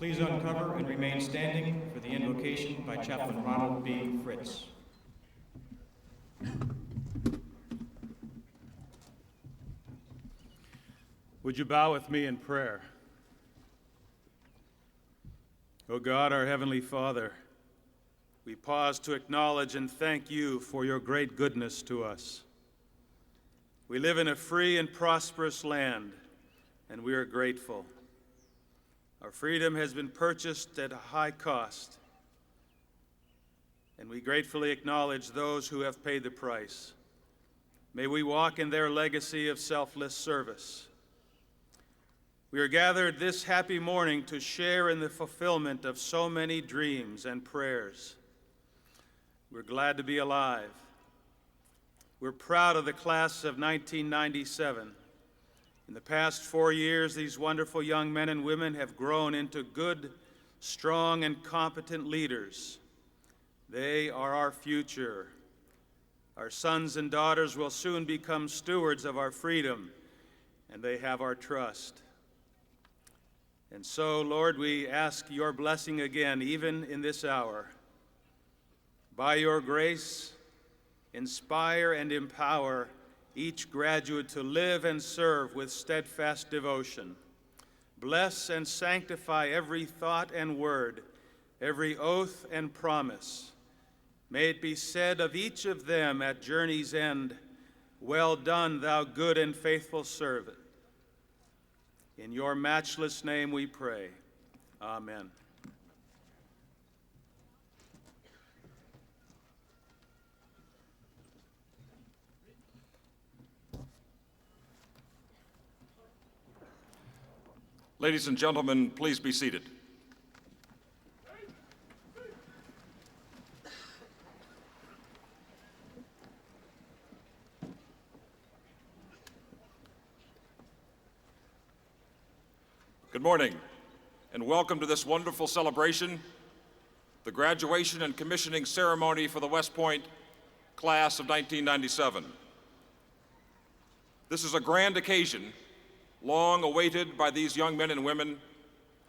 Please uncover and remain standing for the invocation by Chaplain Ronald B. Fritz. Would you bow with me in prayer? O God, our Heavenly Father, we pause to acknowledge and thank you for your great goodness to us. We live in a free and prosperous land, and we are grateful. Our freedom has been purchased at a high cost, and we gratefully acknowledge those who have paid the price. May we walk in their legacy of selfless service. We are gathered this happy morning to share in the fulfillment of so many dreams and prayers. We're glad to be alive. We're proud of the class of 1997. In the past 4 years, these wonderful young men and women have grown into good, strong, and competent leaders. They are our future. Our sons and daughters will soon become stewards of our freedom, and they have our trust. And so, Lord, we ask your blessing again, even in this hour. By your grace, inspire and empower each graduate to live and serve with steadfast devotion. Bless and sanctify every thought and word, every oath and promise. May it be said of each of them at journey's end, "Well done, thou good and faithful servant." In your matchless name we pray. Amen. Ladies and gentlemen, please be seated. Good morning, and welcome to this wonderful celebration, the graduation and commissioning ceremony for the West Point class of 1997. This is a grand occasion, long awaited by these young men and women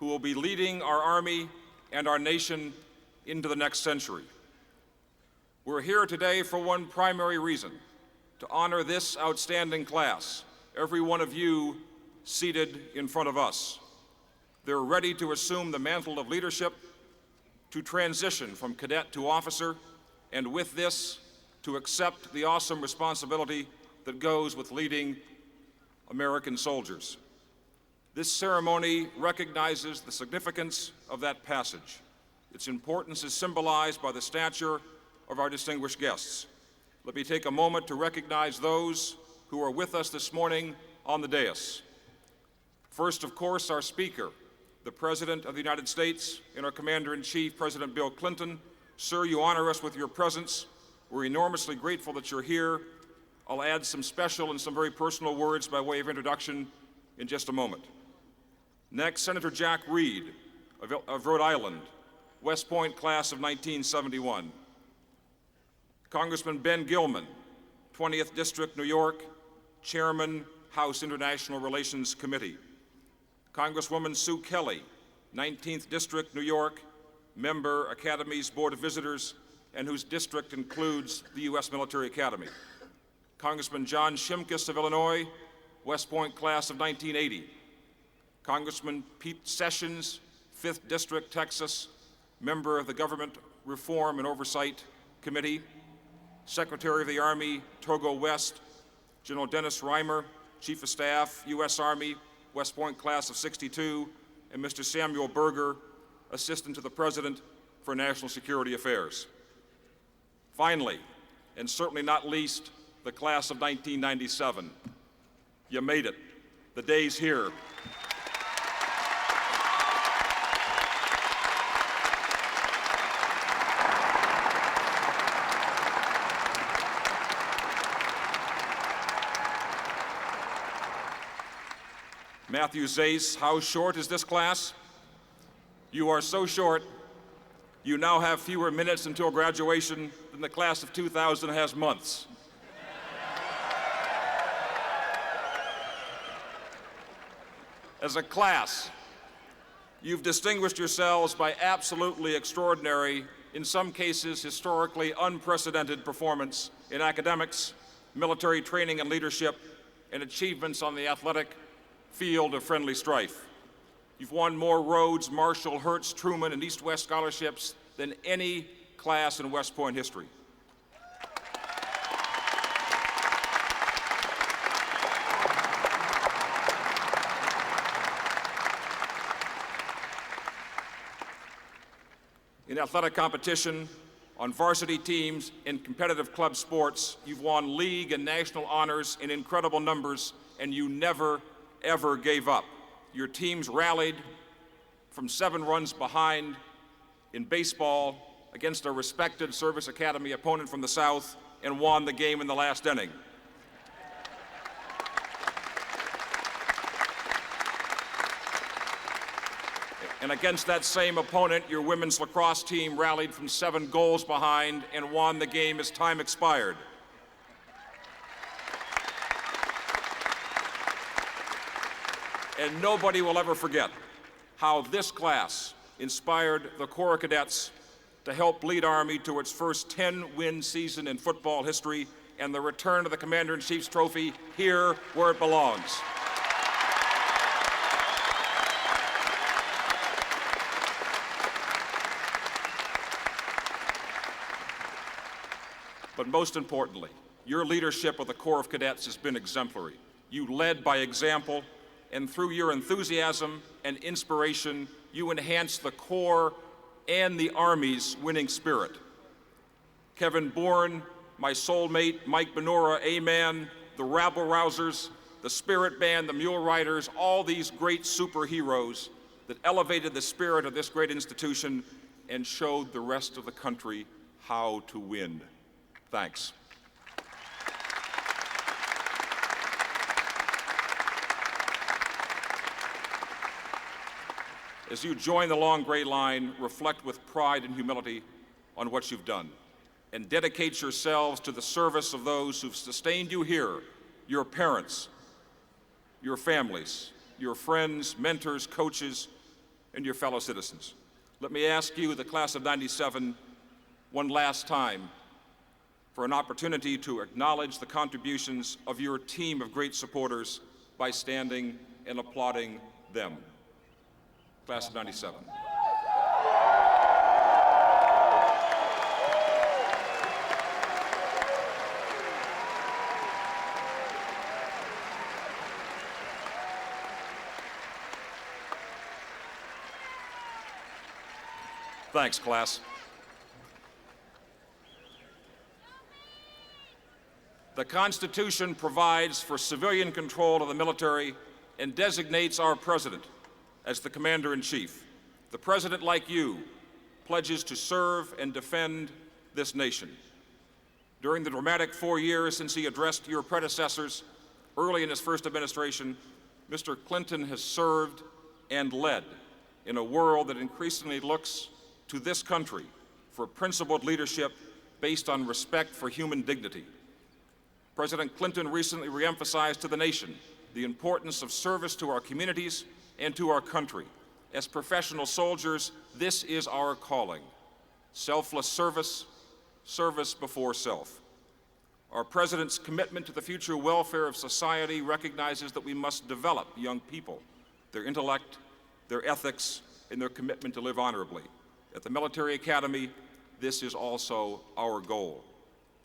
who will be leading our Army and our nation into the next century. We're here today for one primary reason: to honor this outstanding class, every one of you seated in front of us. They're ready to assume the mantle of leadership, to transition from cadet to officer, and with this, to accept the awesome responsibility that goes with leading American soldiers. This ceremony recognizes the significance of that passage. Its importance is symbolized by the stature of our distinguished guests. Let me take a moment to recognize those who are with us this morning on the dais. First, of course, our speaker, the President of the United States and our Commander-in-Chief, President Bill Clinton. Sir, you honor us with your presence. We're enormously grateful that you're here. I'll add some special and some very personal words by way of introduction in just a moment. Next, Senator Jack Reed of Rhode Island, West Point class of 1971. Congressman Ben Gilman, 20th District, New York, Chairman, House International Relations Committee. Congresswoman Sue Kelly, 19th District, New York, member, Academy's Board of Visitors, and whose district includes the U.S. Military Academy. Congressman John Shimkus of Illinois, West Point class of 1980. Congressman Pete Sessions, 5th District, Texas, member of the Government Reform and Oversight Committee. Secretary of the Army, Togo West, General Dennis Reimer, Chief of Staff, U.S. Army, West Point class of 62, and Mr. Samuel Berger, Assistant to the President for National Security Affairs. Finally, and certainly not least, the class of 1997. You made it. The day's here. Matthew Zais, how short is this class? You are so short, you now have fewer minutes until graduation than the class of 2000 has months. As a class, You've distinguished yourselves by absolutely extraordinary, in some cases historically unprecedented performance in academics, military training and leadership, and achievements on the athletic field of friendly strife. You've won more Rhodes, Marshall, Hertz, Truman, and East-West scholarships than any class in West Point history. In athletic competition, on varsity teams, in competitive club sports, you've won league and national honors in incredible numbers, and you never, ever gave up. Your teams rallied from 7 runs behind in baseball against a respected Service Academy opponent from the South and won the game in the last inning. And against that same opponent, your women's lacrosse team rallied from 7 goals behind and won the game as time expired. And nobody will ever forget how this class inspired the Corps of Cadets to help lead Army to its first 10-win season in football history and the return of the Commander-in-Chief's trophy here where it belongs. But most importantly, your leadership of the Corps of Cadets has been exemplary. You led by example, and through your enthusiasm and inspiration, you enhanced the Corps and the Army's winning spirit. Kevin Bourne, my soulmate, Mike Benora, A-Man, the Rabble-Rousers, the Spirit Band, the Mule Riders, all these great superheroes that elevated the spirit of this great institution and showed the rest of the country how to win. Thanks. As you join the long gray line, reflect with pride and humility on what you've done, and dedicate yourselves to the service of those who've sustained you here, your parents, your families, your friends, mentors, coaches, and your fellow citizens. Let me ask you, the class of '97, one last time for an opportunity to acknowledge the contributions of your team of great supporters by standing and applauding them. Class of '97. Thanks, class. The Constitution provides for civilian control of the military and designates our president as the Commander-in-Chief. The president, like you, pledges to serve and defend this nation. During the dramatic 4 years since he addressed your predecessors early in his first administration, Mr. Clinton has served and led in a world that increasingly looks to this country for principled leadership based on respect for human dignity. President Clinton recently reemphasized to the nation the importance of service to our communities and to our country. As professional soldiers, this is our calling. Selfless service, service before self. Our president's commitment to the future welfare of society recognizes that we must develop young people, their intellect, their ethics, and their commitment to live honorably. At the Military Academy, this is also our goal.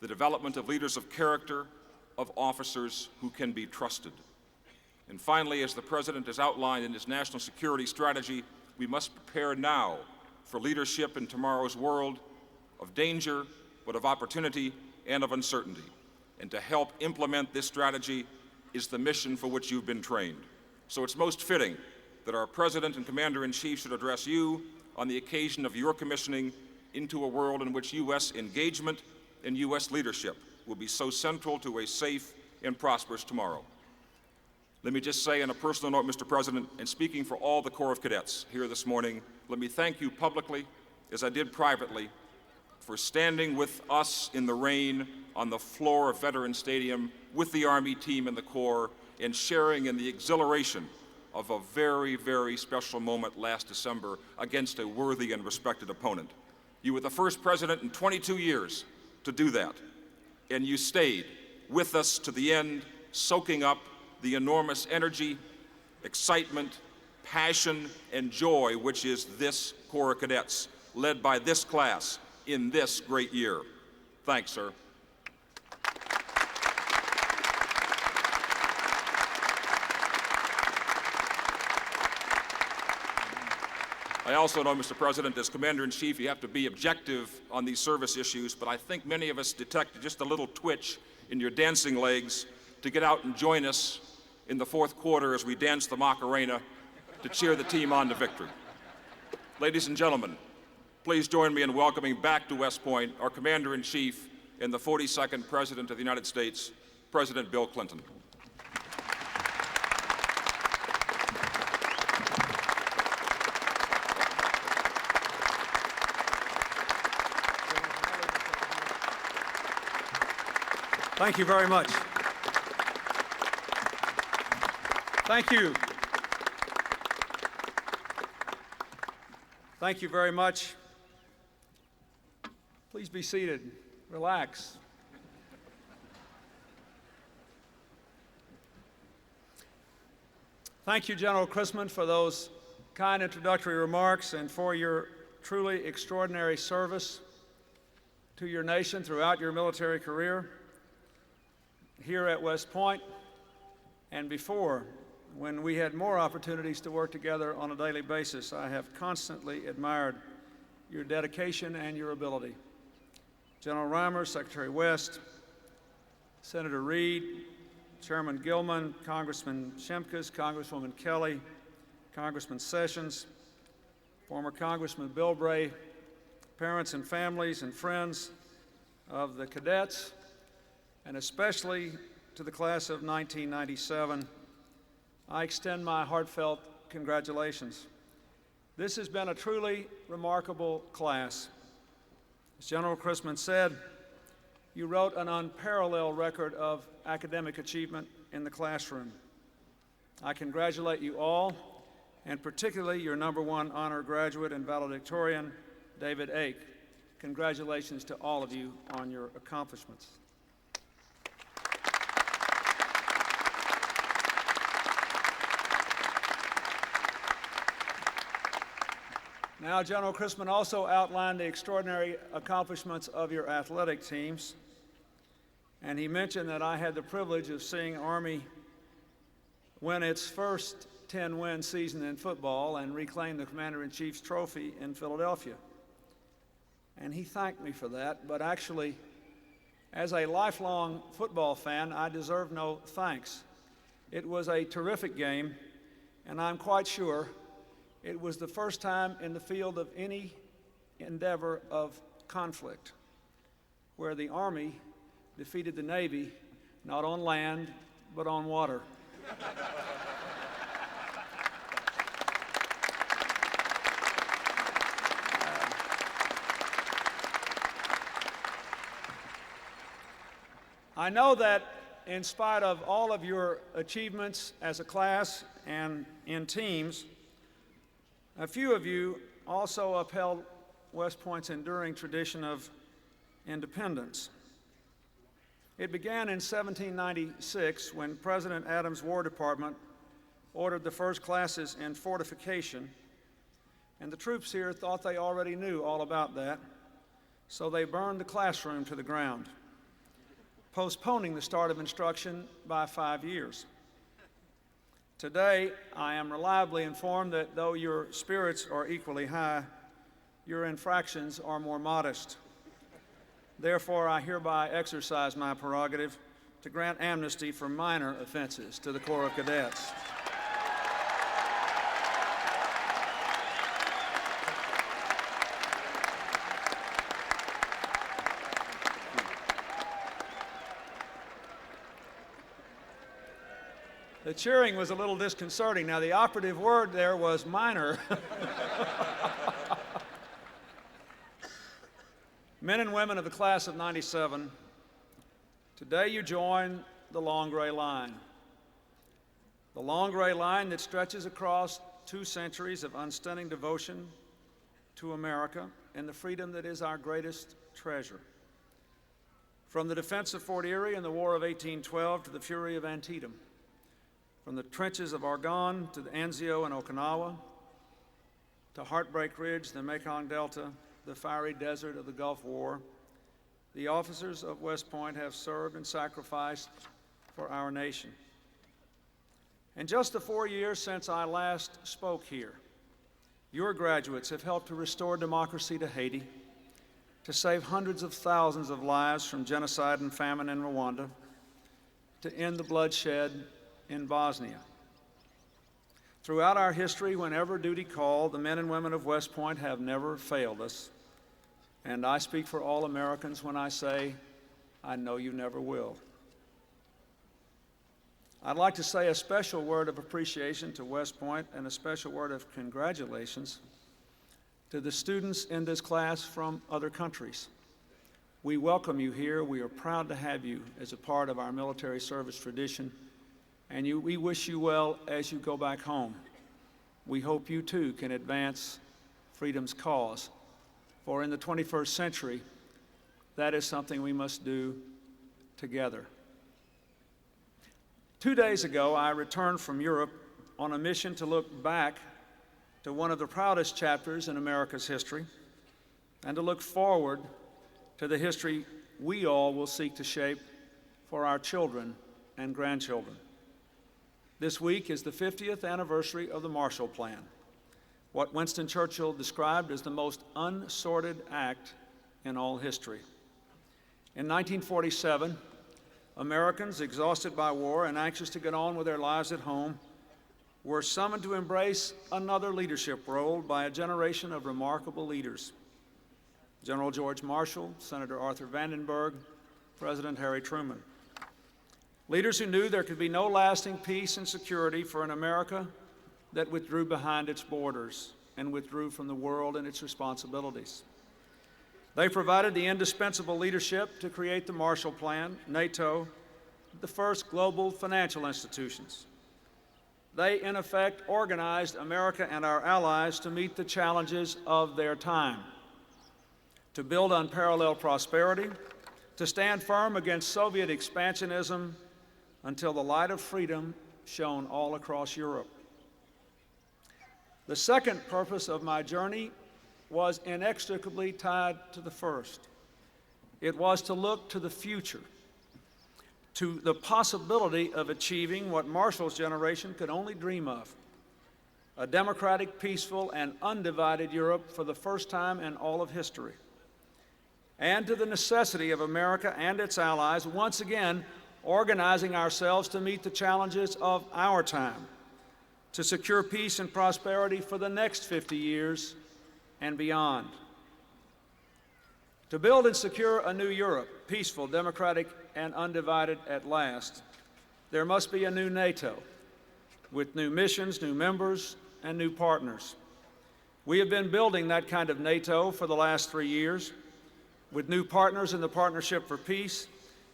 The development of leaders of character, of officers who can be trusted. And finally, as the President has outlined in his national security strategy, we must prepare now for leadership in tomorrow's world of danger, but of opportunity and of uncertainty. And to help implement this strategy is the mission for which you've been trained. So it's most fitting that our President and Commander-in-Chief should address you on the occasion of your commissioning into a world in which U.S. engagement and U.S. leadership will be so central to a safe and prosperous tomorrow. Let me just say on a personal note, Mr. President, and speaking for all the Corps of Cadets here this morning, let me thank you publicly, as I did privately, for standing with us in the rain on the floor of Veterans Stadium with the Army team and the Corps and sharing in the exhilaration of a very, very special moment last December against a worthy and respected opponent. You were the first president in 22 years to do that, and you stayed with us to the end, soaking up the enormous energy, excitement, passion, and joy which is this Corps of Cadets, led by this class in this great year. Thanks, sir. I also know, Mr. President, as Commander-in-Chief, you have to be objective on these service issues, but I think many of us detected just a little twitch in your dancing legs to get out and join us in the fourth quarter as we dance the Macarena to cheer the team on to victory. Ladies and gentlemen, please join me in welcoming back to West Point our Commander-in-Chief and the 42nd President of the United States, President Bill Clinton. Thank you very much. Thank you. Thank you very much. Please be seated. Relax. Thank you, General Chrisman, for those kind introductory remarks and for your truly extraordinary service to your nation throughout your military career. Here at West Point and before, when we had more opportunities to work together on a daily basis, I have constantly admired your dedication and your ability. General Reimer, Secretary West, Senator Reid, Chairman Gilman, Congressman Shimkus, Congresswoman Kelly, Congressman Sessions, former Congressman Bilbray, parents and families and friends of the cadets, and especially to the class of 1997, I extend my heartfelt congratulations. This has been a truly remarkable class. As General Chrisman said, you wrote an unparalleled record of academic achievement in the classroom. I congratulate you all, and particularly your #1 honor graduate and valedictorian, David Ake. Congratulations to all of you on your accomplishments. Now, General Chrisman also outlined the extraordinary accomplishments of your athletic teams, and he mentioned that I had the privilege of seeing Army win its first 10-win season in football and reclaim the Commander-in-Chief's trophy in Philadelphia. And he thanked me for that, but actually, as a lifelong football fan, I deserve no thanks. It was a terrific game, and I'm quite sure it was the first time in the field of any endeavor of conflict where the Army defeated the Navy, not on land, but on water. I know that in spite of all of your achievements as a class and in teams, a few of you also upheld West Point's enduring tradition of independence. It began in 1796 when President Adams' War Department ordered the first classes in fortification, and the troops here thought they already knew all about that, so they burned the classroom to the ground, postponing the start of instruction by 5 years. Today, I am reliably informed that though your spirits are equally high, your infractions are more modest. Therefore, I hereby exercise my prerogative to grant amnesty for minor offenses to the Corps of Cadets. The cheering was a little disconcerting. Now, the operative word there was minor. Men and women of the class of '97, today you join the long gray line. the long gray line that stretches across 2 centuries of unstinting devotion to America and the freedom that is our greatest treasure. From the defense of Fort Erie in the War of 1812 to the fury of Antietam, from the trenches of Argonne to the Anzio and Okinawa, to Heartbreak Ridge, the Mekong Delta, the fiery desert of the Gulf War, the officers of West Point have served and sacrificed for our nation. In just the 4 years since I last spoke here, your graduates have helped to restore democracy to Haiti, to save hundreds of thousands of lives from genocide and famine in Rwanda, to end the bloodshed in Bosnia. Throughout our history, whenever duty called, the men and women of West Point have never failed us. And I speak for all Americans when I say, I know you never will. I'd like to say a special word of appreciation to West Point and a special word of congratulations to the students in this class from other countries. We welcome you here. We are proud to have you as a part of our military service tradition, and we wish you well as you go back home. We hope you too can advance freedom's cause, for in the 21st century, that is something we must do together. 2 days ago, I returned from Europe on a mission to look back to one of the proudest chapters in America's history and to look forward to the history we all will seek to shape for our children and grandchildren. This week is the 50th anniversary of the Marshall Plan, what Winston Churchill described as the most unsorted act in all history. In 1947, Americans, exhausted by war and anxious to get on with their lives at home, were summoned to embrace another leadership role by a generation of remarkable leaders: General George Marshall, Senator Arthur Vandenberg, President Harry Truman. Leaders who knew there could be no lasting peace and security for an America that withdrew behind its borders and withdrew from the world and its responsibilities. They provided the indispensable leadership to create the Marshall Plan, NATO, the first global financial institutions. They, in effect, organized America and our allies to meet the challenges of their time, to build unparalleled prosperity, to stand firm against Soviet expansionism until the light of freedom shone all across Europe. The second purpose of my journey was inextricably tied to the first. It was to look to the future, to the possibility of achieving what Marshall's generation could only dream of: a democratic, peaceful, and undivided Europe for the first time in all of history, and to the necessity of America and its allies once again organizing ourselves to meet the challenges of our time, to secure peace and prosperity for the next 50 years and beyond. To build and secure a new Europe, peaceful, democratic, and undivided at last, there must be a new NATO, with new missions, new members, and new partners. We have been building that kind of NATO for the last 3 years, with new partners in the Partnership for Peace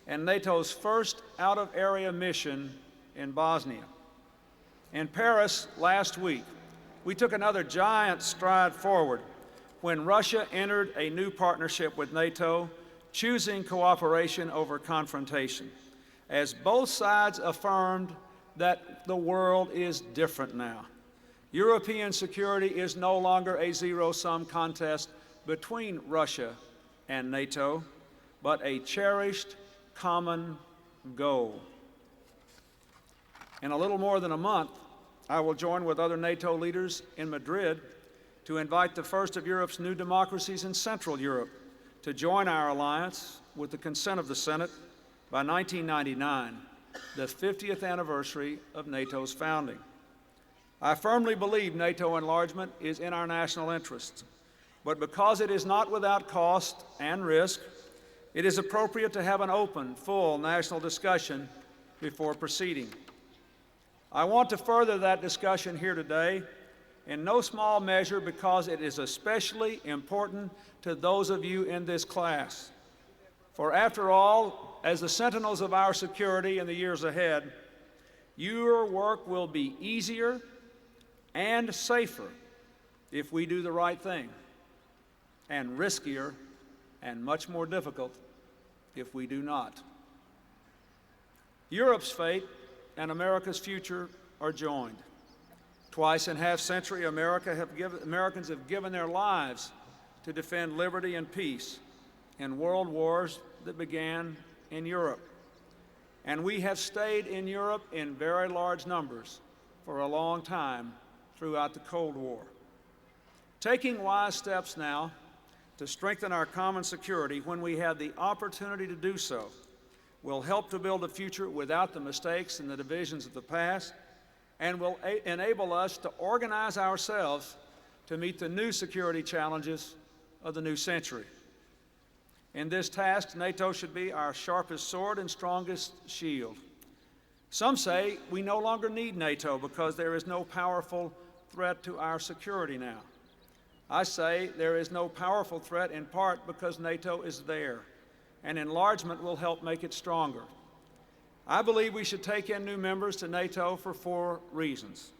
and NATO's first out-of-area mission in Bosnia. In Paris last week, we took another giant stride forward when Russia entered a new partnership with NATO, choosing cooperation over confrontation, as both sides affirmed that the world is different now. European security is no longer a zero-sum contest between Russia and NATO, but a cherished common goal. In a little more than a month, I will join with other NATO leaders in Madrid to invite the first of Europe's new democracies in Central Europe to join our alliance with the consent of the Senate by 1999, the 50th anniversary of NATO's founding. I firmly believe NATO enlargement is in our national interest, but because it is not without cost and risk, it is appropriate to have an open, full national discussion before proceeding. I want to further that discussion here today, in no small measure because it is especially important to those of you in this class. For after all, as the sentinels of our security in the years ahead, Your work will be easier and safer if we do the right thing, and riskier and much more difficult if we do not. Europe's fate and America's future are joined. Twice in half-century, Americans have given their lives to defend liberty and peace in world wars that began in Europe. And we have stayed in Europe in very large numbers for a long time throughout the Cold War. Taking wise steps now to strengthen our common security when we have the opportunity to do so will help to build a future without the mistakes and the divisions of the past, and will enable us to organize ourselves to meet the new security challenges of the new century. In this task, NATO should be our sharpest sword and strongest shield. Some say we no longer need NATO because there is no powerful threat to our security now. I say there is no powerful threat in part because NATO is there, and enlargement will help make it stronger. I believe we should take in new members to NATO for 4 reasons.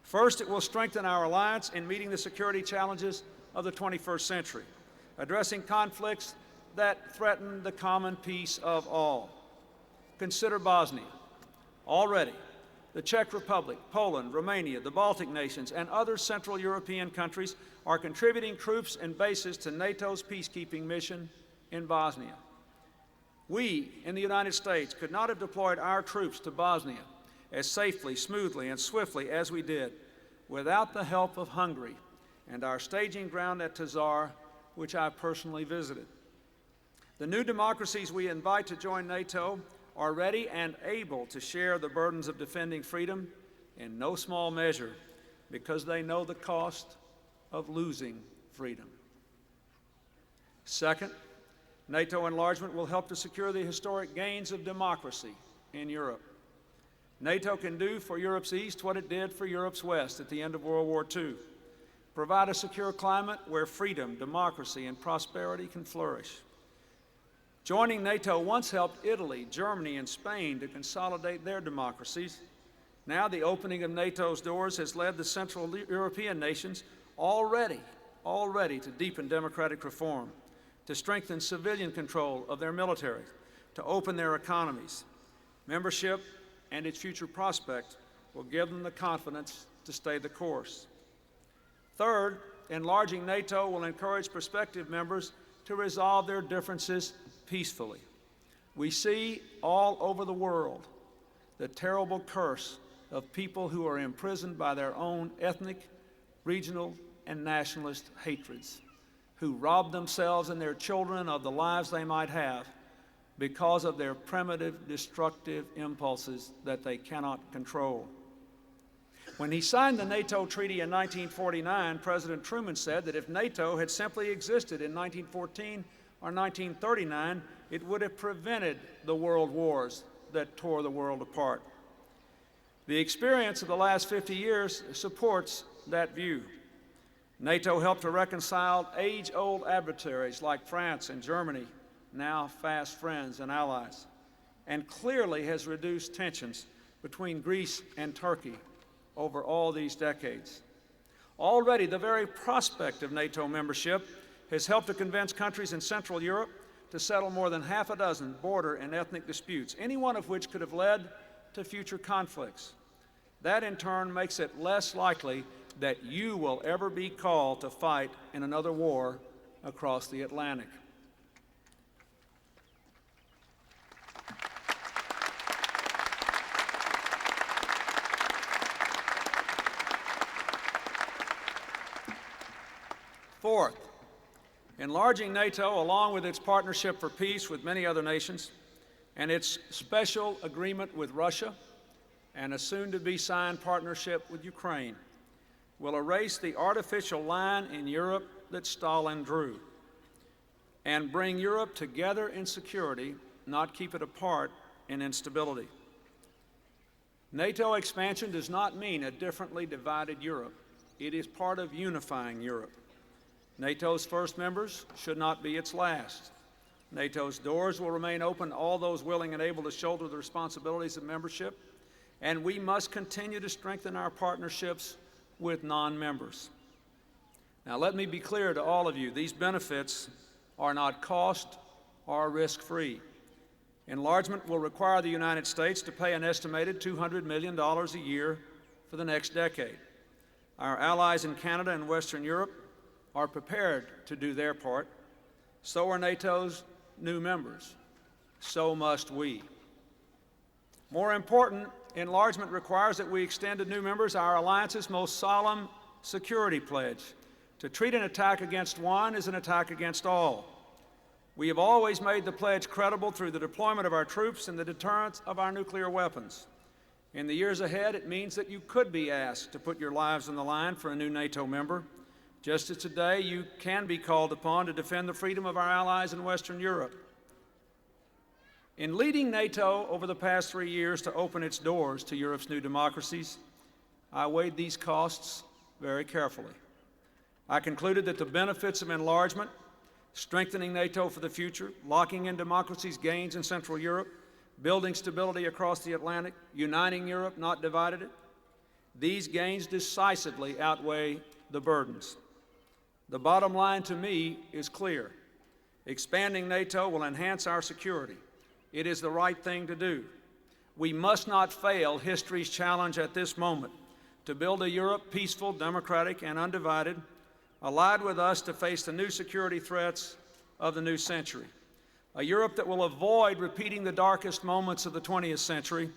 First, it will strengthen our alliance in meeting the security challenges of the 21st century, addressing conflicts that threaten the common peace of all. Consider Bosnia. Already, the Czech Republic, Poland, Romania, the Baltic nations, and other Central European countries are contributing troops and bases to NATO's peacekeeping mission in Bosnia. We, in the United States, could not have deployed our troops to Bosnia as safely, smoothly, and swiftly as we did without the help of Hungary and our staging ground at Tazar, which I personally visited. The new democracies we invite to join NATO are ready and able to share the burdens of defending freedom in no small measure because they know the cost of losing freedom. Second, NATO enlargement will help to secure the historic gains of democracy in Europe. NATO can do for Europe's East what it did for Europe's West at the end of World War II, provide a secure climate where freedom, democracy, and prosperity can flourish. Joining NATO once helped Italy, Germany, and Spain to consolidate their democracies. Now the opening of NATO's doors has led the Central European nations already to deepen democratic reform, to strengthen civilian control of their military, to open their economies. Membership and its future prospect will give them the confidence to stay the course. Third, enlarging NATO will encourage prospective members to resolve their differences peacefully. We see all over the world the terrible curse of people who are imprisoned by their own ethnic, regional, and nationalist hatreds, who rob themselves and their children of the lives they might have because of their primitive, destructive impulses that they cannot control. When he signed the NATO Treaty in 1949, President Truman said that if NATO had simply existed in 1914 or 1939, it would have prevented the world wars that tore the world apart. The experience of the last 50 years supports that view. NATO helped to reconcile age-old adversaries like France and Germany, now fast friends and allies, and clearly has reduced tensions between Greece and Turkey over all these decades. Already, the very prospect of NATO membership has helped to convince countries in Central Europe to settle more than half a dozen border and ethnic disputes, any one of which could have led to future conflicts. That, in turn, makes it less likely that you will ever be called to fight in another war across the Atlantic. Fourth, enlarging NATO, along with its partnership for peace with many other nations, and its special agreement with Russia, and a soon-to-be signed partnership with Ukraine, will erase the artificial line in Europe that Stalin drew, and bring Europe together in security, not keep it apart in instability. NATO expansion does not mean a differently divided Europe. It is part of unifying Europe. NATO's first members should not be its last. NATO's doors will remain open to all those willing and able to shoulder the responsibilities of membership, and we must continue to strengthen our partnerships with non-members. Now, let me be clear to all of you, these benefits are not cost or risk-free. Enlargement will require the United States to pay an estimated $200 million a year for the next decade. Our allies in Canada and Western Europe are prepared to do their part. So are NATO's new members. So must we. More important, enlargement requires that we extend to new members our alliance's most solemn security pledge: to treat an attack against one as an attack against all. We have always made the pledge credible through the deployment of our troops and the deterrence of our nuclear weapons. In the years ahead, it means that you could be asked to put your lives on the line for a new NATO member, just as today you can be called upon to defend the freedom of our allies in Western Europe. In leading NATO over the past 3 years to open its doors to Europe's new democracies, I weighed these costs very carefully. I concluded that the benefits of enlargement, strengthening NATO for the future, locking in democracy's gains in Central Europe, building stability across the Atlantic, uniting Europe, not divided it, these gains decisively outweigh the burdens. The bottom line to me is clear. Expanding NATO will enhance our security. It is the right thing to do. We must not fail history's challenge at this moment to build a Europe peaceful, democratic, and undivided, allied with us to face the new security threats of the new century. A Europe that will avoid repeating the darkest moments of the 20th century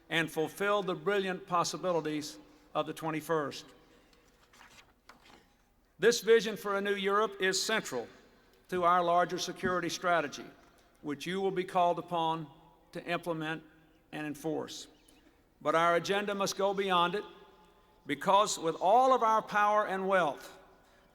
and fulfill the brilliant possibilities of the 21st. This vision for a new Europe is central to our larger security strategy, which you will be called upon to implement and enforce. But our agenda must go beyond it, because with all of our power and wealth,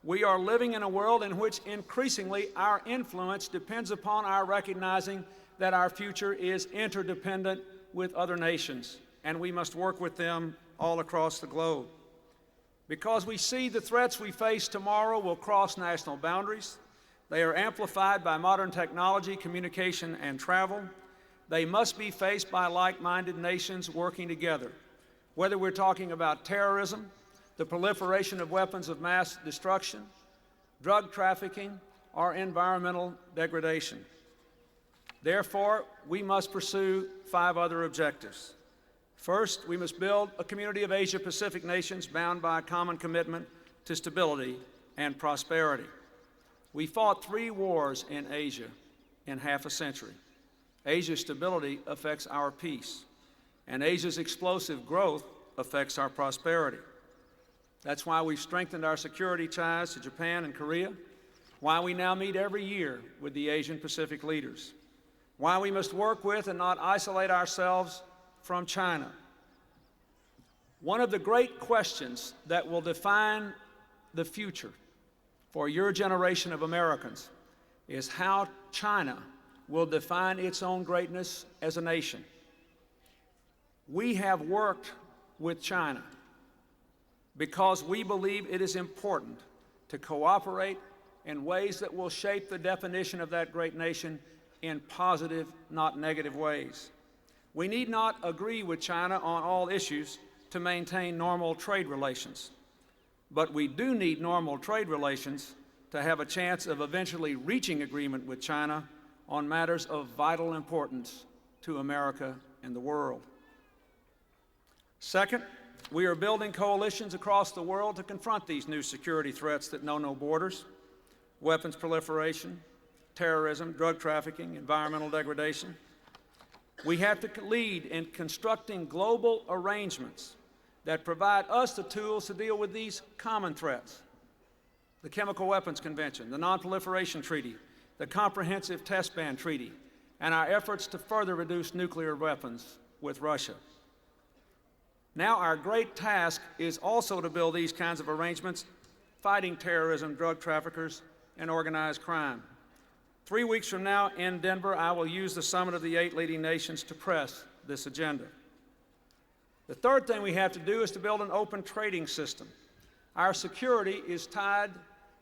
we are living in a world in which increasingly our influence depends upon our recognizing that our future is interdependent with other nations, and we must work with them all across the globe. Because we see the threats we face tomorrow will cross national boundaries. They are amplified by modern technology, communication, and travel. They must be faced by like-minded nations working together, whether we're talking about terrorism, the proliferation of weapons of mass destruction, drug trafficking, or environmental degradation. Therefore, we must pursue 5 other objectives. First, we must build a community of Asia-Pacific nations bound by a common commitment to stability and prosperity. We fought 3 wars in Asia in half a century. Asia's stability affects our peace, and Asia's explosive growth affects our prosperity. That's why we've strengthened our security ties to Japan and Korea, why we now meet every year with the Asian Pacific leaders, why we must work with and not isolate ourselves from China. One of the great questions that will define the future for your generation of Americans is how China will define its own greatness as a nation. We have worked with China because we believe it is important to cooperate in ways that will shape the definition of that great nation in positive, not negative ways. We need not agree with China on all issues to maintain normal trade relations, but we do need normal trade relations to have a chance of eventually reaching agreement with China on matters of vital importance to America and the world. Second, we are building coalitions across the world to confront these new security threats that know no borders: weapons proliferation, terrorism, drug trafficking, environmental degradation. We have to lead in constructing global arrangements that provide us the tools to deal with these common threats: the Chemical Weapons Convention, the Non-Proliferation Treaty, the Comprehensive Test Ban Treaty, and our efforts to further reduce nuclear weapons with Russia. Now our great task is also to build these kinds of arrangements fighting terrorism, drug traffickers, and organized crime. 3 weeks from now in Denver, I will use the summit of the 8 leading nations to press this agenda. The third thing we have to do is to build an open trading system. Our security is tied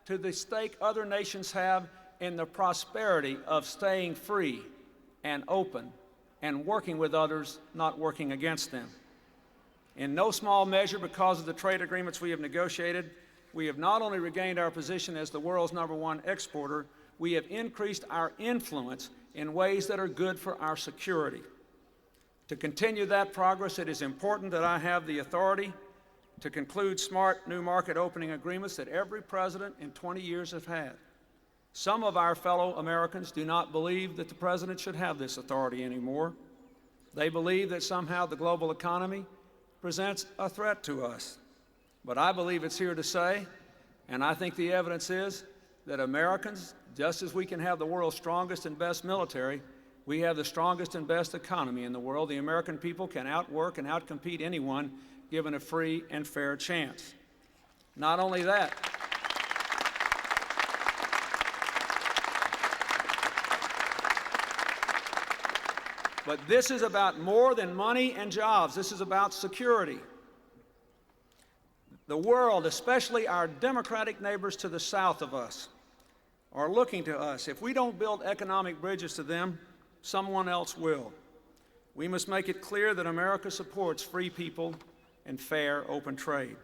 to the stake other nations have in the prosperity of staying free and open and working with others, not working against them. In no small measure, because of the trade agreements we have negotiated, we have not only regained our position as the world's #1 exporter, we have increased our influence in ways that are good for our security. To continue that progress, it is important that I have the authority to conclude smart new market opening agreements that every president in 20 years have had. Some of our fellow Americans do not believe that the president should have this authority anymore. They believe that somehow the global economy presents a threat to us. But I believe it's here to stay, and I think the evidence is that Americans, just as we can have the world's strongest and best military, we have the strongest and best economy in the world. The American people can outwork and outcompete anyone given a free and fair chance. Not only that, but this is about more than money and jobs. This is about security. The world, especially our democratic neighbors to the south of us, are looking to us. If we don't build economic bridges to them, someone else will. We must make it clear that America supports free people and fair, open trade.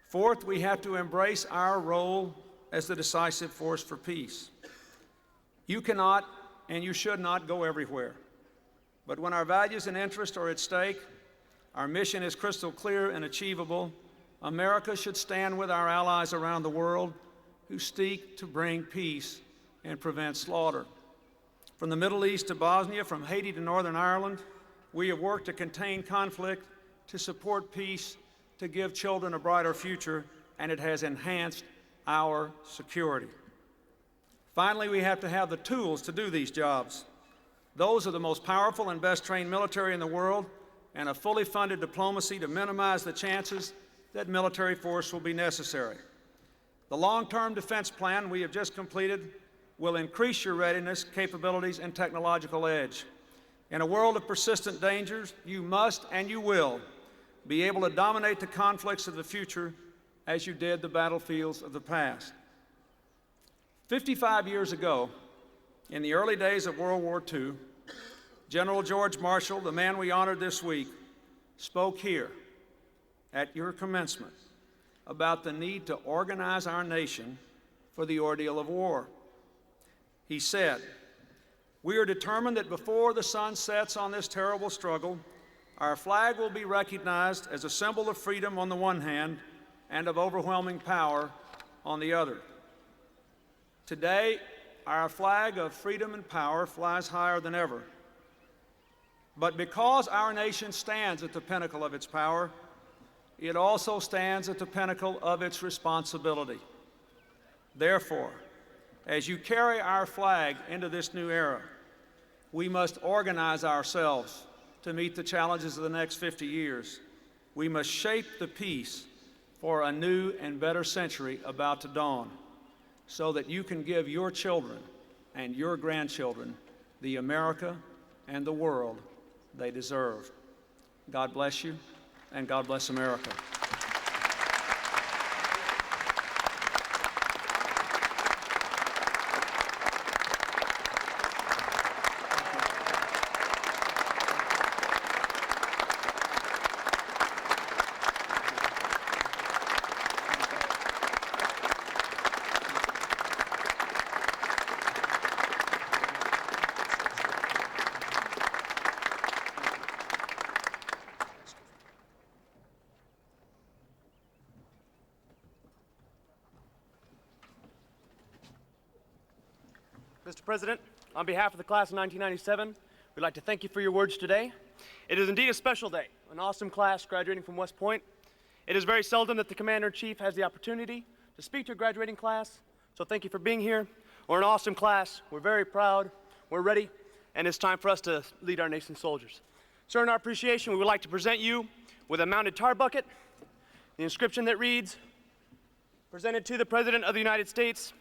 Fourth, we have to embrace our role as the decisive force for peace. You cannot and you should not go everywhere. But when our values and interests are at stake, our mission is crystal clear and achievable. America should stand with our allies around the world who seek to bring peace and prevent slaughter. From the Middle East to Bosnia, from Haiti to Northern Ireland, we have worked to contain conflict, to support peace, to give children a brighter future, and it has enhanced our security. Finally, we have to have the tools to do these jobs. Those are the most powerful and best trained military in the world, and a fully funded diplomacy to minimize the chances that military force will be necessary. The long-term defense plan we have just completed will increase your readiness, capabilities, and technological edge. In a world of persistent dangers, you must and you will be able to dominate the conflicts of the future as you did the battlefields of the past. 55 years ago, in the early days of World War II, General George Marshall, the man we honored this week, spoke here at your commencement about the need to organize our nation for the ordeal of war. He said, "We are determined that before the sun sets on this terrible struggle, our flag will be recognized as a symbol of freedom on the one hand and of overwhelming power on the other." Today, our flag of freedom and power flies higher than ever. But because our nation stands at the pinnacle of its power, it also stands at the pinnacle of its responsibility. Therefore, as you carry our flag into this new era, we must organize ourselves to meet the challenges of the next 50 years. We must shape the peace for a new and better century about to dawn, so that you can give your children and your grandchildren the America and the world they deserve. God bless you, and God bless America. Mr. President, on behalf of the class of 1997, we'd like to thank you for your words today. It is indeed a special day, an awesome class graduating from West Point. It is very seldom that the Commander-in-Chief has the opportunity to speak to a graduating class, so thank you for being here. We're an awesome class, we're very proud, we're ready, and it's time for us to lead our nation's soldiers. So in our appreciation, we would like to present you with a mounted tar bucket, the inscription that reads, "Presented to the President of the United States,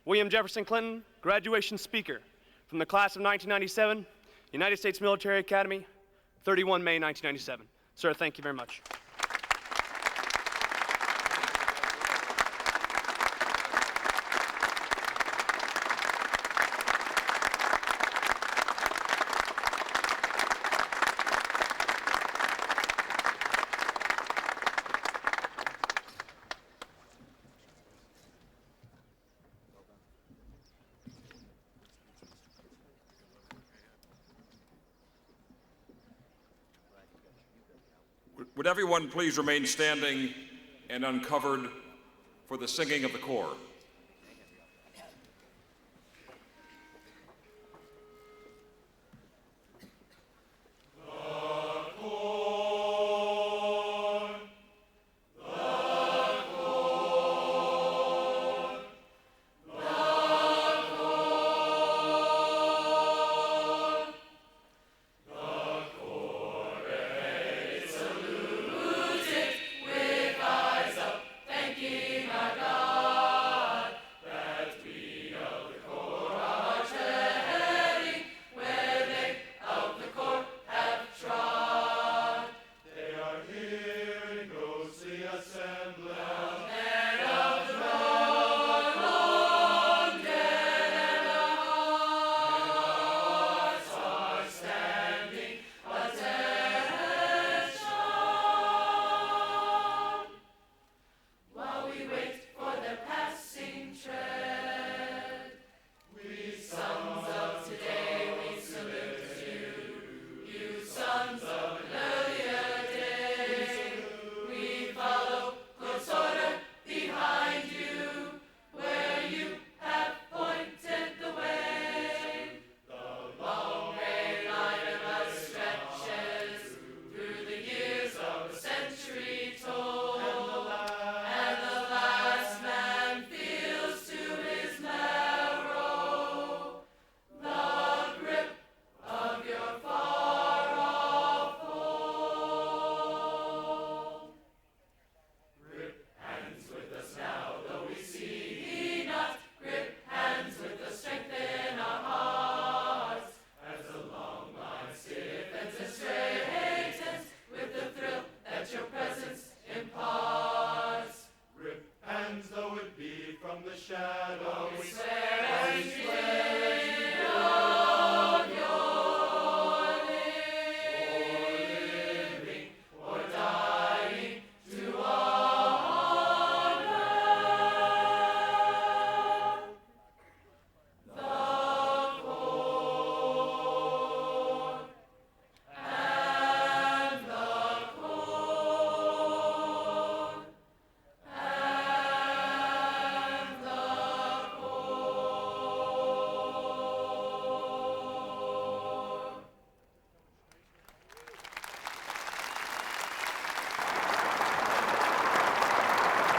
William Jefferson Clinton, graduation speaker from the class of 1997, United States Military Academy, 31 May 1997. Sir, thank you very much. Would everyone please remain standing and uncovered for the singing of the corps?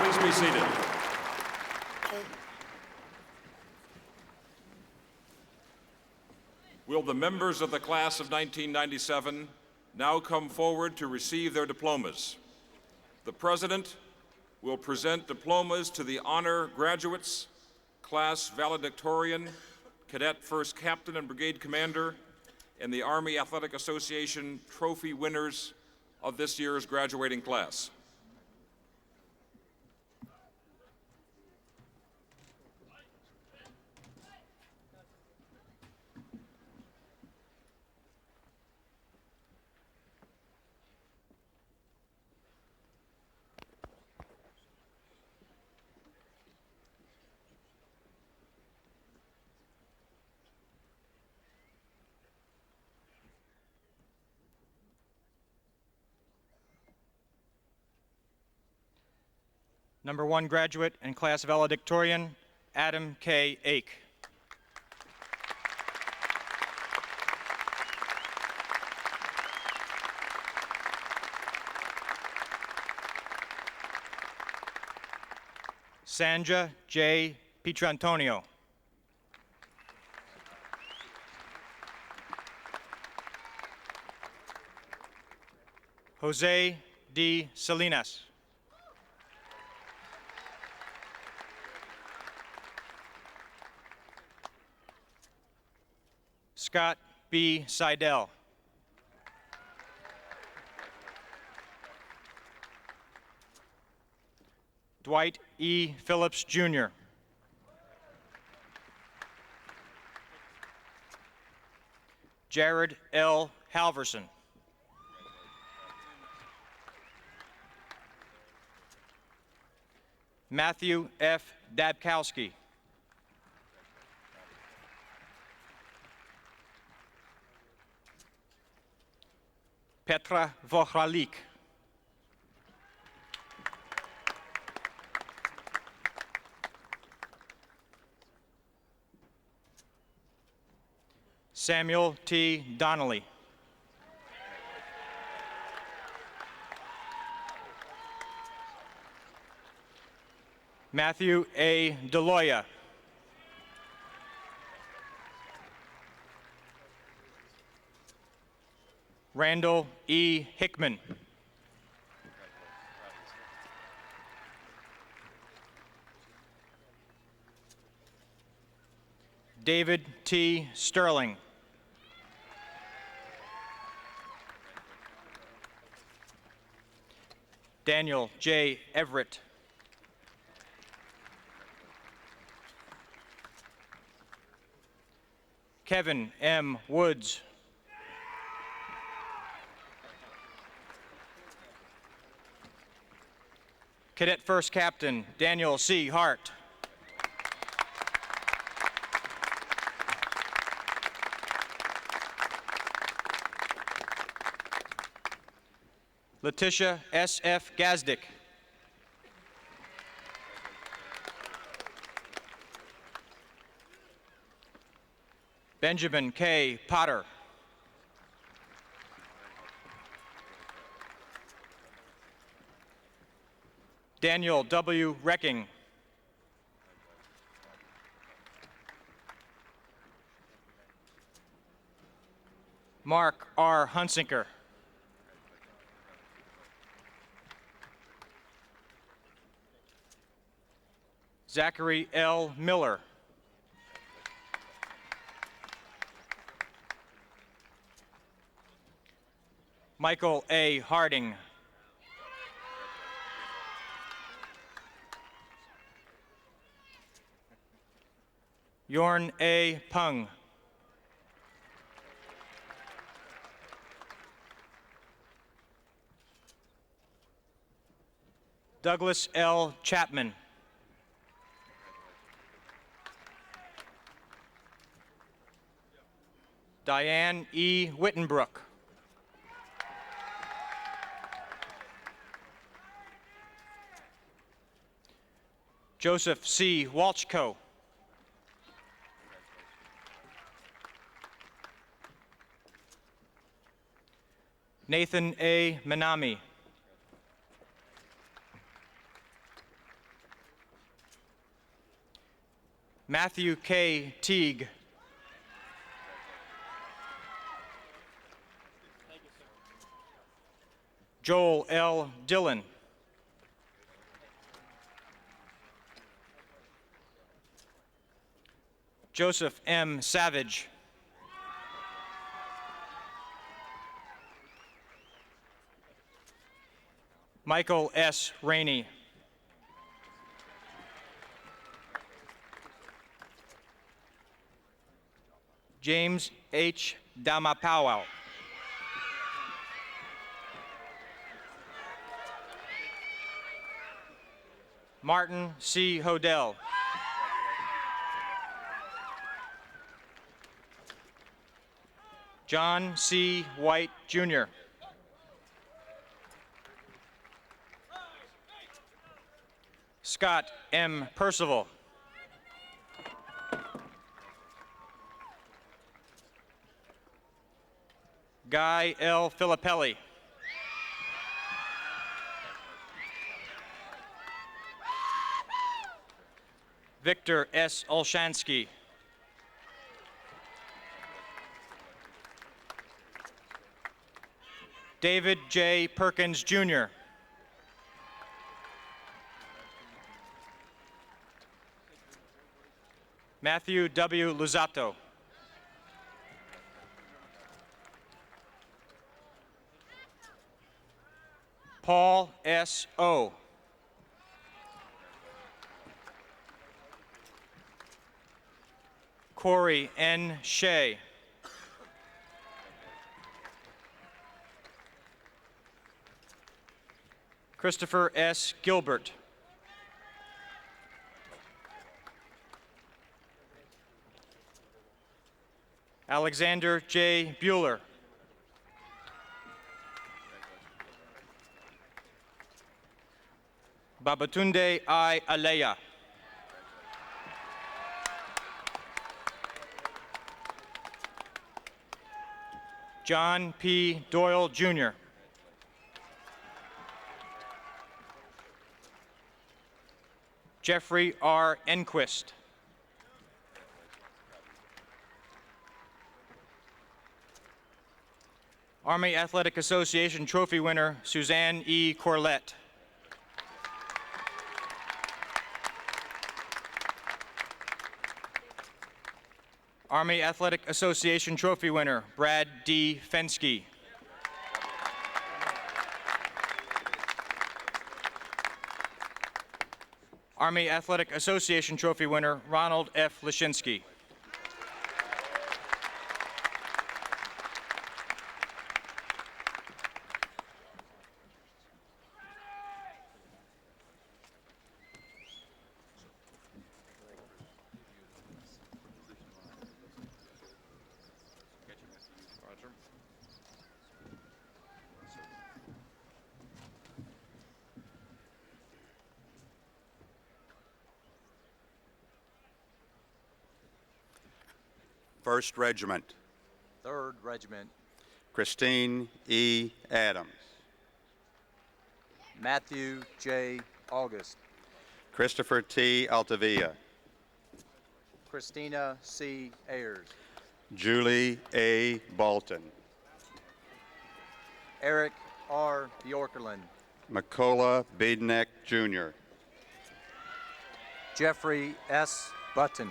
Please be seated. Will the members of the class of 1997 now come forward to receive their diplomas? The President will present diplomas to the honor graduates, class valedictorian, cadet first captain and brigade commander, and the Army Athletic Association trophy winners of this year's graduating class. Number 1 graduate and class valedictorian, Adam K. Ake. Sanja J. Pietrantonio. Jose D. Salinas. Scott B. Seidel. Dwight E. Phillips, Jr. Jared L. Halverson. Matthew F. Dabkowski. Petra Vochralik. Samuel T. Donnelly. Matthew A. DeLoya. Randall E. Hickman. David T. Sterling. Daniel J. Everett. Kevin M. Woods. Cadet First Captain Daniel C. Hart. Letitia S.F. Gazdick. Benjamin K. Potter. Daniel W. Recking. Mark R. Hunsiker. Zachary L. Miller. Michael A. Harding. Yorn A. Pung. Douglas L. Chapman. Diane E. Wittenbrook. Joseph C. Walchko. Nathan A. Manami. Matthew K. Teague. Joel L. Dillon. Joseph M. Savage. Michael S. Rainey. James H. Damapawau. Martin C. Hodell. John C. White, Jr. Scott M. Percival. Guy L. Filippelli. Victor S. Olshansky. David J. Perkins, Jr. Matthew W. Luzzatto. Paul S. O. Corey N. Shea. Christopher S. Gilbert. Alexander J. Bueller. Babatunde I. Aleya. John P. Doyle, Jr. Jeffrey R. Enquist. Army Athletic Association trophy winner Suzanne E. Corlett. Army Athletic Association trophy winner Brad D. Fensky. Army Athletic Association trophy winner Ronald F. Lashinsky. First Regiment, 3rd Regiment, Christine E. Adams, Matthew J. August, Christopher T. Altavilla, Christina C. Ayers, Julie A. Bolton, Eric R. Bjorkerlund, Makola Beadneck, Jr., Jeffrey S. Button,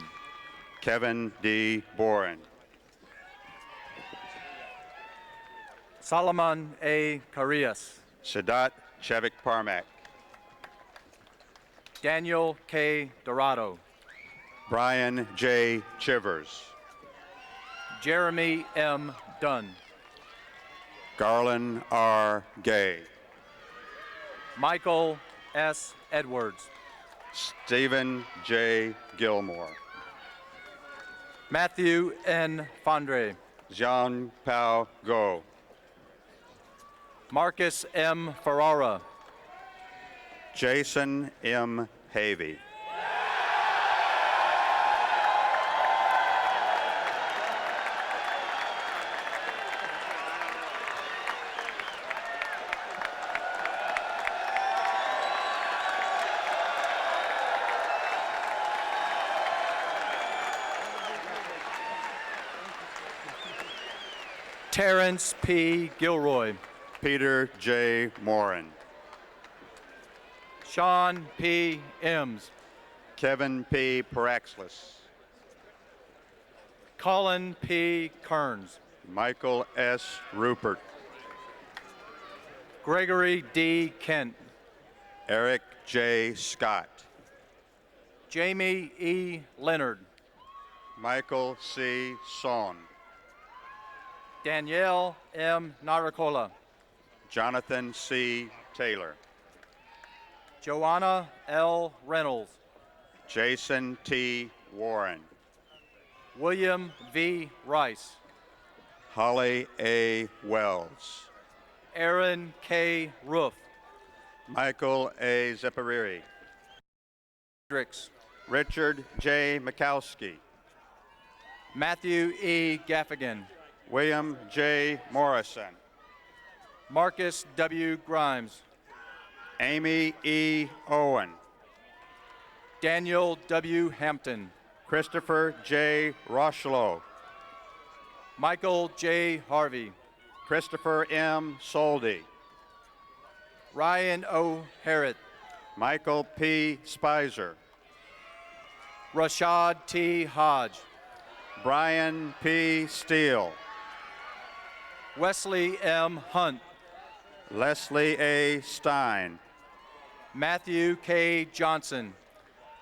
Kevin D. Boren, Solomon A. Carias, Sadat Chevik Parmak, Daniel K. Dorado, Brian J. Chivers, Jeremy M. Dunn, Garland R. Gay, Michael S. Edwards, Stephen J. Gilmore, Matthew N. Fondre, Jean Pao Go, Marcus M. Ferrara, Jason M. Havey, Terrence P. Gilroy, Peter J. Morin, Sean P. Ems, Kevin P. Paraxlis, Colin P. Kearns, Michael S. Rupert, Gregory D. Kent, Eric J. Scott, Jamie E. Leonard, Michael C. Son, Danielle M. Naracola, Jonathan C. Taylor, Joanna L. Reynolds, Jason T. Warren, William V. Rice, Holly A. Wells, Aaron K. Roof, Michael A. Zeppariri, Drix, Richard J. Mikowski, Matthew E. Gaffigan, William J. Morrison, Marcus W. Grimes, Amy E. Owen, Daniel W. Hampton, Christopher J. Rocheleau, Michael J. Harvey, Christopher M. Soldy, Ryan O. Harrod, Michael P. Spicer, Rashad T. Hodge, Brian P. Steele, Wesley M. Hunt, Leslie A. Stein, Matthew K. Johnson,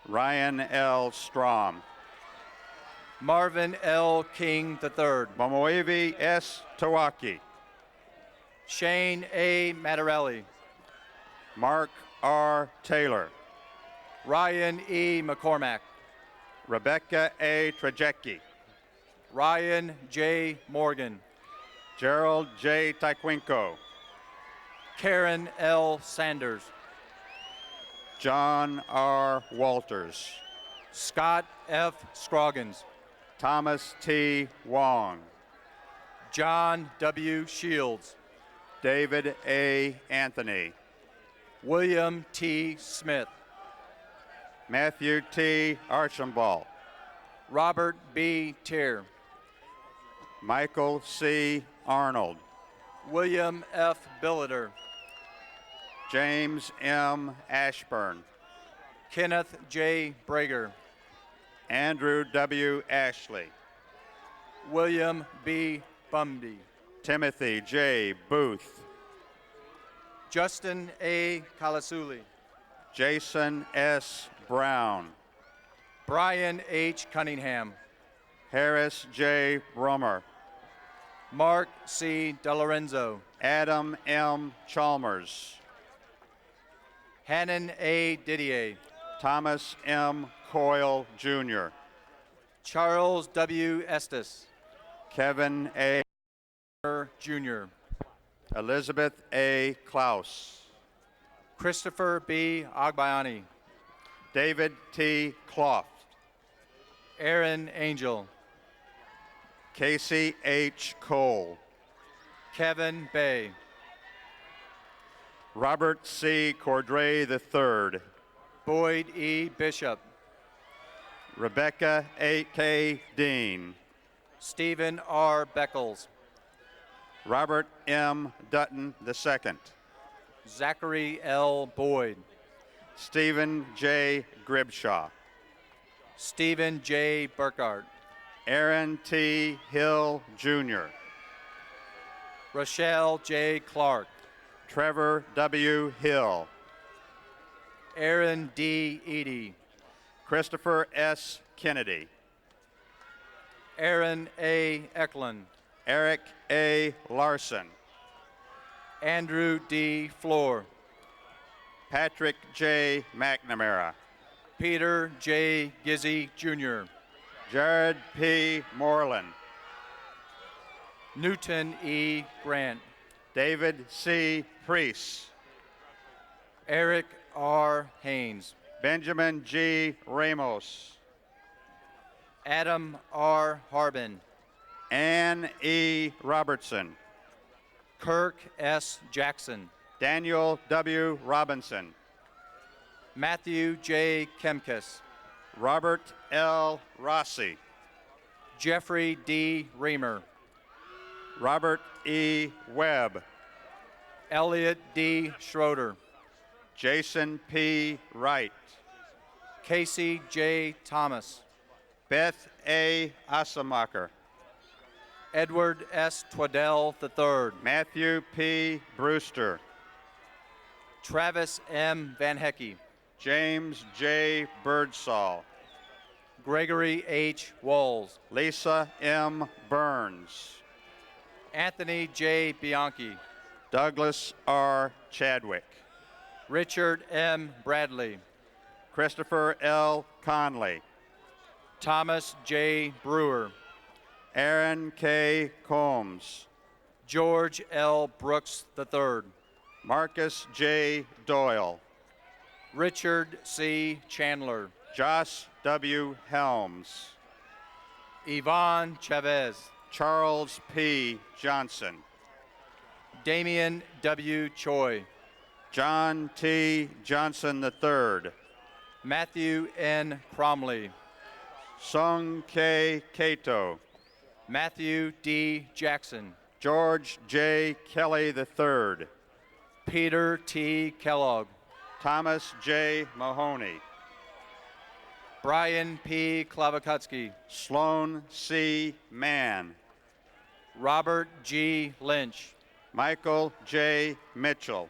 Ryan L. Strom, Marvin L. King III, Momoevi S. Tawaki, Shane A. Mattarelli, Mark R. Taylor, Ryan E. McCormack, Rebecca A. Trajecki, Ryan J. Morgan, Gerald J. Taquinco, Karen L. Sanders, John R. Walters, Scott F. Scroggins, Thomas T. Wong, John W. Shields, David A. Anthony, William T. Smith, Matthew T. Archambault, Robert B. Tier, Michael C. Arnold, William F. Billiter, James M. Ashburn, Kenneth J. Brager, Andrew W. Ashley, William B. Bumby, Timothy J. Booth, Justin A. Kalasuli, Jason S. Brown, Brian H. Cunningham, Harris J. Brummer, Mark C. DeLorenzo, Adam M. Chalmers, Hannon A. Didier, Thomas M. Coyle, Jr., Charles W. Estes, Kevin A. Jr., Elizabeth A. Klaus, Christopher B. Agbayani, David T. Cloft, Aaron Angel, Casey H. Cole, Kevin Bay, Robert C. Cordray III, Boyd E. Bishop, Rebecca A. K. Dean, Stephen R. Beckles, Robert M. Dutton II, Zachary L. Boyd, Stephen J. Gribshaw, Stephen J. Burkhardt, Aaron T. Hill, Jr., Rochelle J. Clark, Trevor W. Hill, Aaron D. Eady, Christopher S. Kennedy, Aaron A. Eklund, Eric A. Larson, Andrew D. Floor, Patrick J. McNamara, Peter J. Gizzy Jr., Jared P. Moreland, Newton E. Grant, David C. Priest, Eric R. Haynes, Benjamin G. Ramos, Adam R. Harbin, Ann E. Robertson, Kirk S. Jackson, Daniel W. Robinson, Matthew J. Kemkes, Robert L. Rossi, Jeffrey D. Reamer, Robert E. Webb, Elliot D. Schroeder, Jason P. Wright, Casey J. Thomas, Beth A. Assemacher, Edward S. Twaddell III, Matthew P. Brewster, Travis M. Van Hecky, James J. Birdsall, Gregory H. Walls, Lisa M. Burns, Anthony J. Bianchi, Douglas R. Chadwick, Richard M. Bradley, Christopher L. Conley, Thomas J. Brewer, Aaron K. Combs, George L. Brooks III, Marcus J. Doyle, Richard C. Chandler, Josh W. Helms, Yvonne Chavez, Charles P. Johnson, Damian W. Choi, John T. Johnson III, Matthew N. Cromley, Sung K. Cato, Matthew D. Jackson, George J. Kelly III, Peter T. Kellogg, Thomas J. Mahoney, Brian P. Klavakutsky, Sloan C. Mann, Robert G. Lynch, Michael J. Mitchell,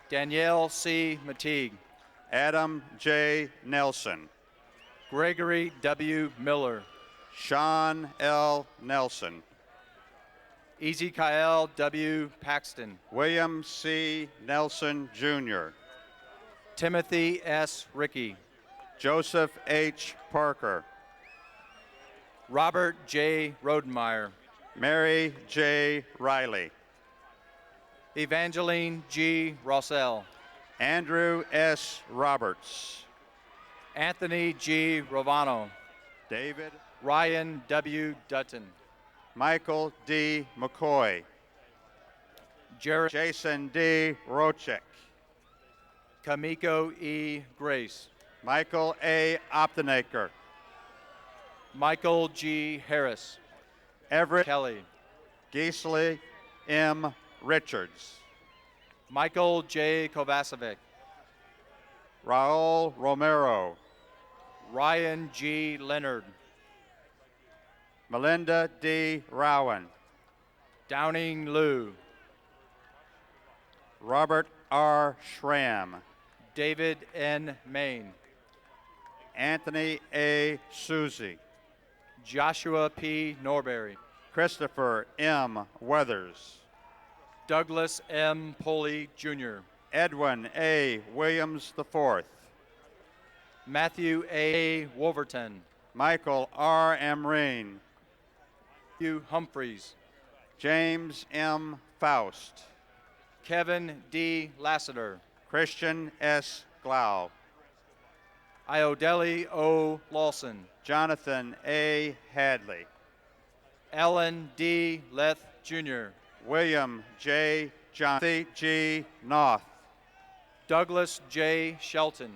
Danielle C. Mateague, Adam J. Nelson, Gregory W. Miller, Sean L. Nelson, Ezekiel W. Paxton, William C. Nelson, Jr., Timothy S. Rickey, Joseph H. Parker, Robert J. Rodenmeyer, Mary J. Riley, Evangeline G. Rossell, Andrew S. Roberts, Anthony G. Rovano, David, Ryan W. Dutton, Michael D. McCoy. Jared Jason D. Rochek. Kamiko E. Grace. Michael A. Optenaker. Michael G. Harris. Everett Kelly. Gisli M. Richards. Michael J. Kovacevic. Raul Romero. Ryan G. Leonard. Melinda D. Rowan. Downing Liu. Robert R. Schramm. David N. Main. Anthony A. Suzy. Joshua P. Norberry. Christopher M. Weathers. Douglas M. Poley, Jr. Edwin A. Williams IV. Matthew A. Wolverton. Michael R. Amreen. Hugh Humphreys. James M. Faust. Kevin D. Lassiter. Christian S. Glau. Iodeli O. Lawson. Jonathan A. Hadley. Ellen D. Leth, Jr. William J. Johnson G. Noth. Douglas J. Shelton.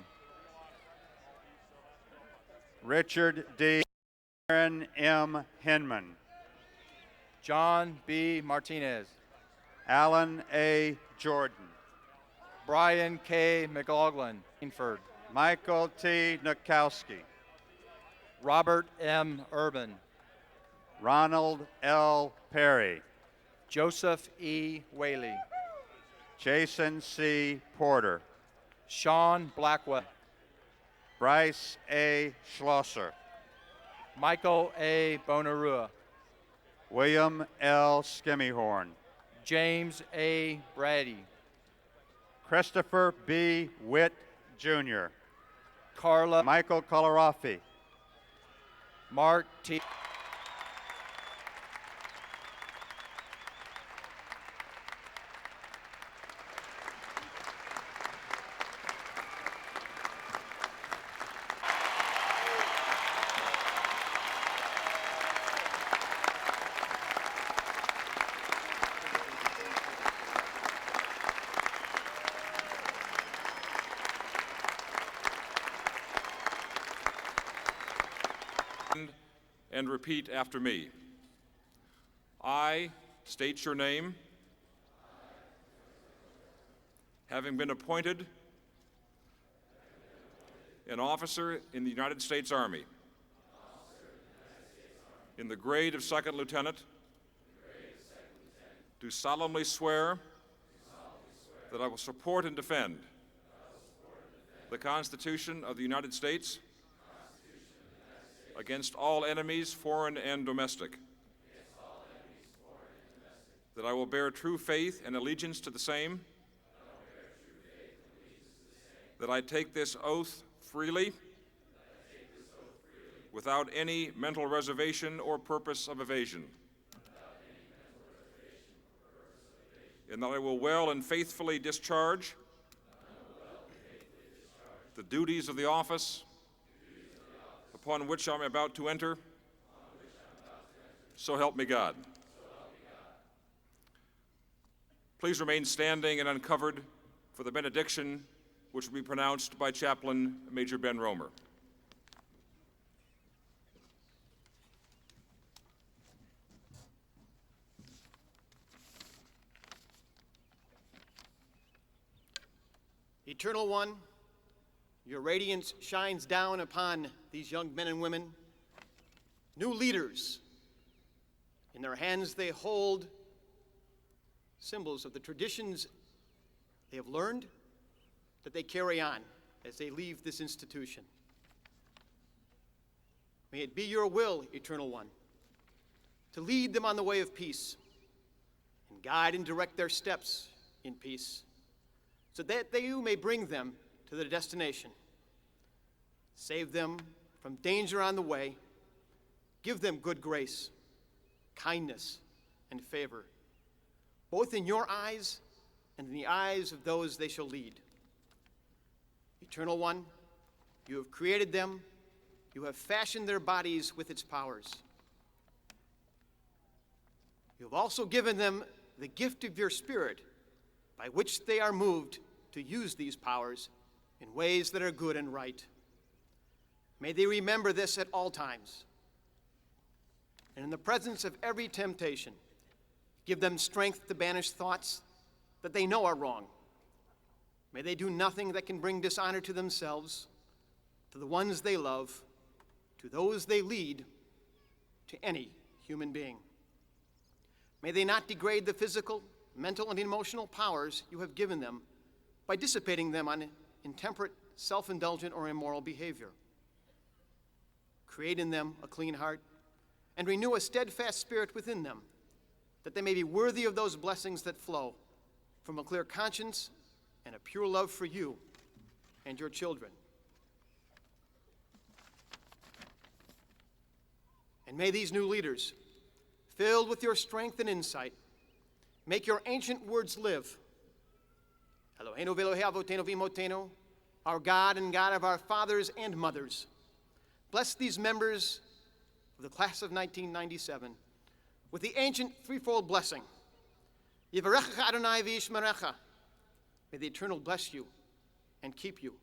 Richard D. Aaron M. Hinman. John B. Martinez. Alan A. Jordan. Brian K. McLaughlin. Inford. Michael T. Nukowski. Robert M. Urban. Ronald L. Perry. Joseph E. Whaley. Jason C. Porter. Sean Blackwell. Bryce A. Schlosser. Michael A. Bonarua. William L. Skimmyhorn. James A. Brady. Christopher B. Witt, Jr. Carla. Michael Colarafi. Mark T. And repeat after me. I state your name, having been appointed an officer in the United States Army in the grade of second lieutenant, do solemnly swear that I will support and defend the Constitution of the United States against all enemies, foreign and domestic. That I will bear true faith and allegiance to the same. That I take this oath freely, without any mental reservation or purpose of evasion. And that I will well and faithfully discharge the duties of the office upon which I'm about to enter. So help me God. Please remain standing and uncovered for the benediction, which will be pronounced by Chaplain Major Ben Romer. Eternal One, your radiance shines down upon these young men and women, new leaders. In their hands they hold symbols of the traditions they have learned that they carry on as they leave this institution. May it be your will, Eternal One, to lead them on the way of peace and guide and direct their steps in peace, so that you may bring them to their destination. Save them from danger on the way. Give them good grace, kindness, and favor, both in your eyes and in the eyes of those they shall lead. Eternal One, you have created them. You have fashioned their bodies with its powers. You have also given them the gift of your Spirit, by which they are moved to use these powers in ways that are good and right. May they remember this at all times. And in the presence of every temptation, give them strength to banish thoughts that they know are wrong. May they do nothing that can bring dishonor to themselves, to the ones they love, to those they lead, to any human being. May they not degrade the physical, mental, and emotional powers you have given them by dissipating them on intemperate, self-indulgent, or immoral behavior. Create in them a clean heart and renew a steadfast spirit within them, that they may be worthy of those blessings that flow from a clear conscience and a pure love for you and your children. And may these new leaders, filled with your strength and insight, make your ancient words live. Eloheinu v'Elohei avotenu v'imotenu, our God and God of our fathers and mothers. Bless these members of the class of 1997 with the ancient threefold blessing. Yivarechecha Adonai v'yishmerecha. May the Eternal bless you and keep you.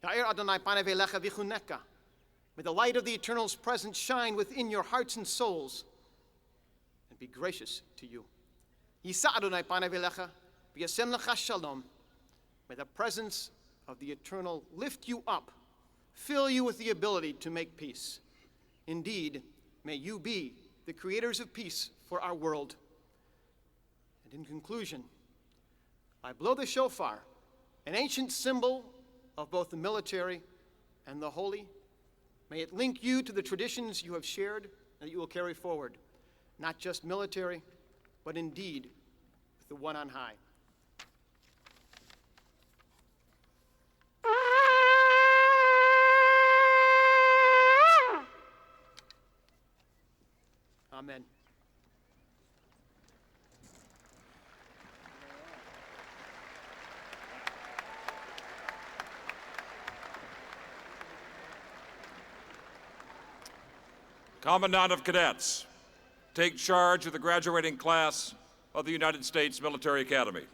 Ya'ir Adonai panav elecha v'chuneka. May the light of the Eternal's presence shine within your hearts and souls and be gracious to you. Yisa Adonai panav elecha v'yasem lecha shalom. May the presence of the Eternal lift you up, fill you with the ability to make peace. Indeed, may you be the creators of peace for our world. And in conclusion, I blow the shofar, an ancient symbol of both the military and the holy. May it link you to the traditions you have shared and that you will carry forward, not just military, but indeed with the one on high. Amen. Commandant of Cadets, take charge of the graduating class of the United States Military Academy.